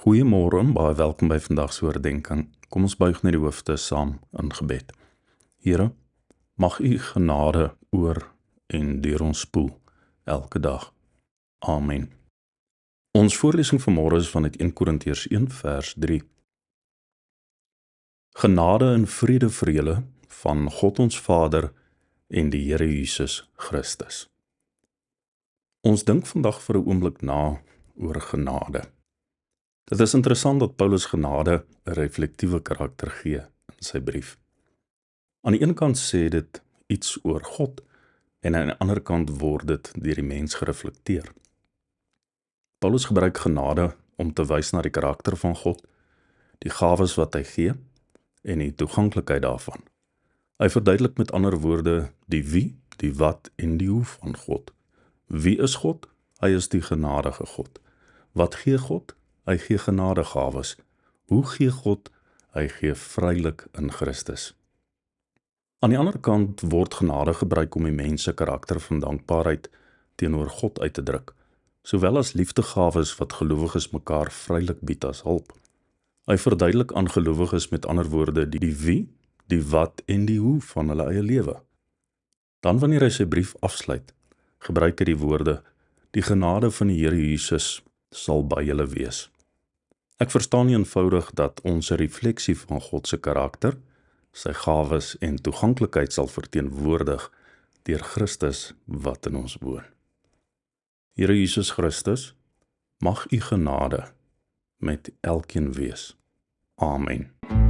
Goeiemôre en baie welkom by vandag se oordeenking. Kom ons buig net die hoofde saam in gebed. Here, mag U genade oor en deur ons spoel elke dag. Amen. Ons voorlesing vanmôre is vanuit 1 Korintiërs 1 vers 3. Genade en vrede vir julle van God ons Vader en die Here Jesus Christus. Ons dink vandag vir 'n oomblik na oor genade. Dit is interessant dat Paulus genade 'n reflektiewe karakter gee in sy brief. Aan die een kant sê dit iets oor God en aan die ander kant word dit deur die mens gereflekteer. Paulus gebruik genade om te wys na die karakter van God, die gawes wat hy gee en die toeganklikheid daarvan. Hy verduidelik met ander woorde die wie, die wat en die hoe van God. Wie is God? Hy is die genadige God. Wat gee God? Hy gee genadegawes. Hoe gee God? Hy gee vrylik in Christus. Aan die ander kant word genade gebruik om die mens se karakter van dankbaarheid teenoor God uit te druk, sowel as liefdegawes wat gelowiges mekaar vrylik bied as hulp. Hy verduidelik aan gelowiges met ander woorde die wie, die wat en die hoe van hulle eie lewe. Dan wanneer hy sy brief afsluit, gebruik hy die woorde: die genade van die Here Jesus sal by julle wees. Ek verstaan nie eenvoudig dat ons 'n refleksie van God se karakter, sy gawes en toeganklikheid sal verteenwoordig deur Christus wat in ons woon. Here Jesus Christus, mag U genade met elkeen wees. Amen.